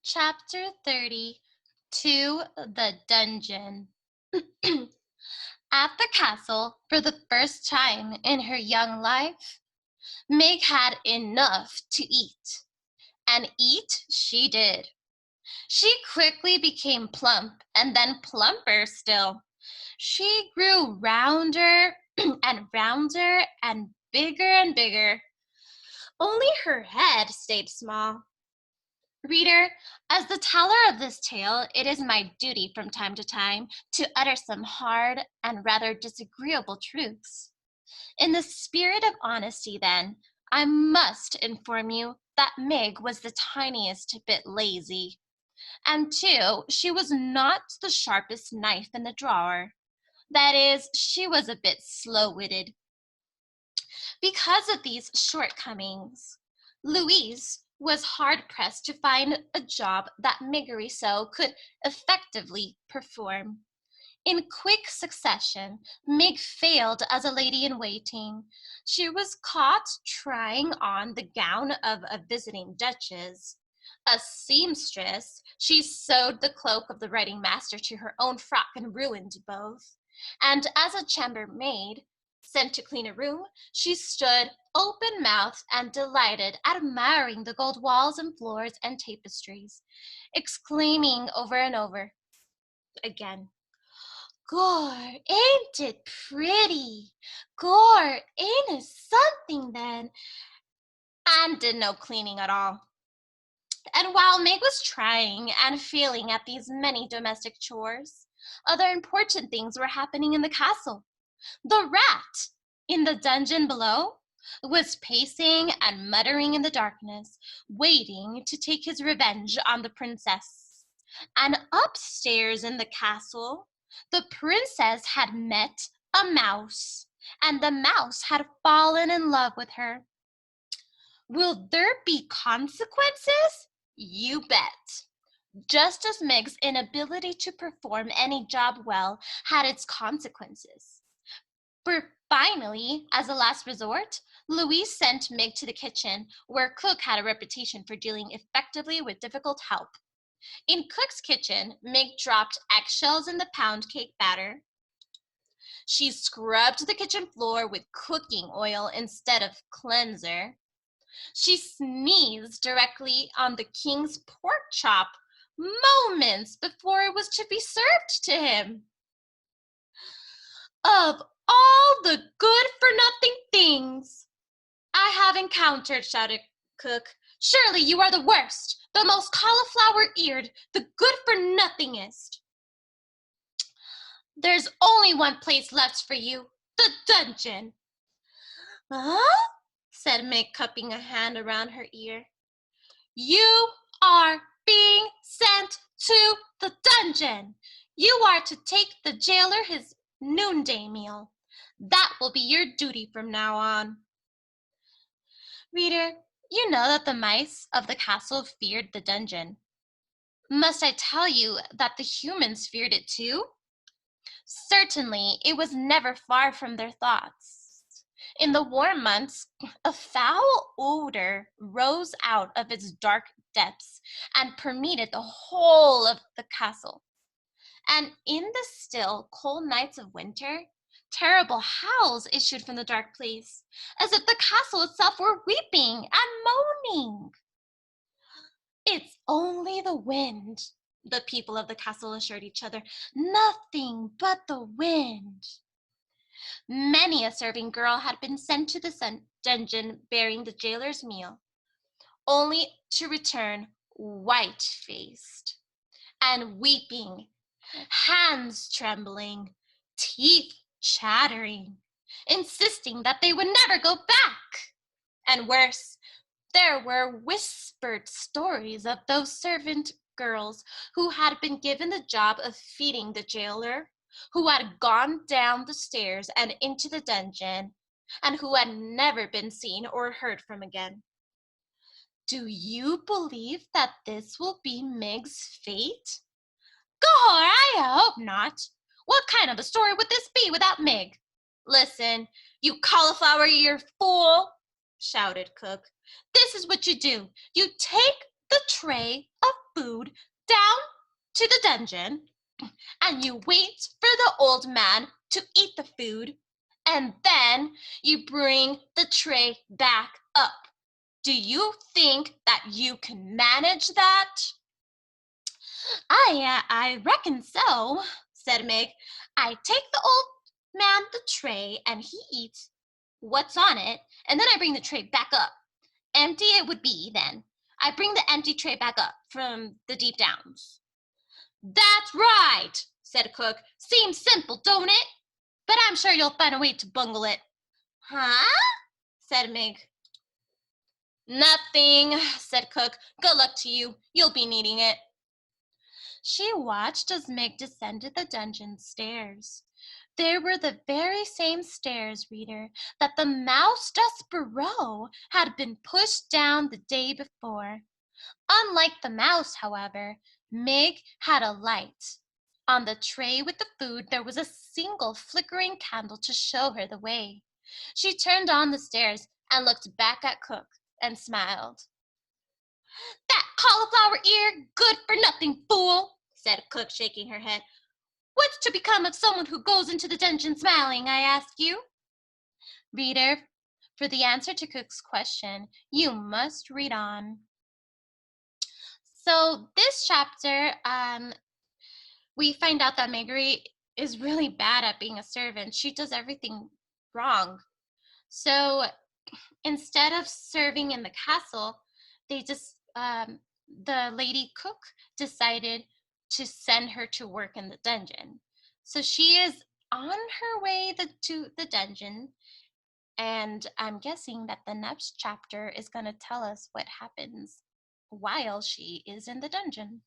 Chapter 30, To the Dungeon. At the castle, for the first time in her young life, Meg had enough to eat, and eat she did. She quickly became plump and then plumper still. She grew rounder and rounder and bigger. Only her head stayed small. Reader, as the teller of this tale, it is my duty from time to time to utter some hard and rather disagreeable truths. In the spirit of honesty, then, I must inform you that Meg was the tiniest bit lazy. And two, she was not the sharpest knife in the drawer. That is, she was a bit slow-witted. Because of these shortcomings, Louise was hard-pressed to find a job that Miggery could effectively perform. In quick succession, Mig failed as a lady-in-waiting. She was caught trying on the gown of a visiting duchess. A seamstress, she sewed the cloak of the writing master to her own frock and ruined both. And as a chambermaid, sent to clean a room, she stood open-mouthed and delighted, admiring the gold walls and floors and tapestries, exclaiming over and over again, "Gore, ain't it pretty? Gore, ain't it something then?" And did no cleaning at all. And while Meg was trying and failing at these many domestic chores, other important things were happening in the castle. The rat in the dungeon below was pacing and muttering in the darkness, waiting to take his revenge on the princess. And upstairs in the castle, the princess had met a mouse, and the mouse had fallen in love with her. Will there be consequences? You bet. Just as Meg's inability to perform any job well had its consequences. For finally, as a last resort, Louise sent Meg to the kitchen, where Cook had a reputation for dealing effectively with difficult help. In Cook's kitchen, Meg dropped eggshells in the pound cake batter. She scrubbed the kitchen floor with cooking oil instead of cleanser. She sneezed directly on the king's pork chop moments before it was to be served to him. Of all the good-for-nothing things I have encountered, shouted Cook, surely you are the worst, the most cauliflower-eared, the good-for-nothingest. There's only one place left for you, the dungeon. Huh? Said Meg, cupping a hand around her ear. You are being sent to the dungeon. You are to take the jailer his noonday meal. That will be your duty from now on. Reader, you know that the mice of the castle feared the dungeon. Must I tell you that the humans feared it too? Certainly, it was never far from their thoughts. In the warm months, a foul odor rose out of its dark depths and permeated the whole of the castle. And in the still, cold nights of winter, terrible howls issued from the dark place, as if the castle itself were weeping and moaning. It's only the wind, the people of the castle assured each other. Nothing but the wind. Many a serving girl had been sent to the dungeon bearing the jailer's meal, only to return white-faced and weeping, hands trembling, teeth chattering, insisting that they would never go back. And worse, there were whispered stories of those servant girls who had been given the job of feeding the jailer, who had gone down the stairs and into the dungeon, and who had never been seen or heard from again. Do you believe that this will be Meg's fate? Gor, I hope not. What kind of a story would this be without Meg? Listen, you cauliflower-eared fool, shouted Cook. This is what you do. You take the tray of food to the dungeon and you wait for the old man to eat the food, and then you bring the tray back up. Do you think that you can manage that? I reckon so, said Meg. I take the old man the tray and he eats what's on it, and then I bring the tray back up. Empty it would be then. I bring the empty tray back up from the deep downs. That's right, said Cook. Seems simple, don't it? But I'm sure you'll find a way to bungle it. Huh? Said Meg. Nothing, said Cook. Good luck to you. You'll be needing it. She watched as Meg descended the dungeon stairs. There were the very same stairs, reader, that the mouse Despereaux had been pushed down the day before. Unlike the mouse, however, Meg had a light. On the tray with the food there was a single flickering candle to show her the way. She turned on the stairs and looked back at Cook and smiled. That cauliflower ear, good for nothing fool, said Cook, shaking her head. What's to become of someone who goes into the dungeon smiling, I ask you? Reader, for the answer to Cook's question, you must read on. So this chapter, we find out that Megary is really bad at being a servant. She does everything wrong. So instead of serving in the castle, they just the lady cook decided to send her to work in the dungeon. So she is on her way to the dungeon, and I'm guessing that the next chapter is going to tell us what happens while she is in the dungeon.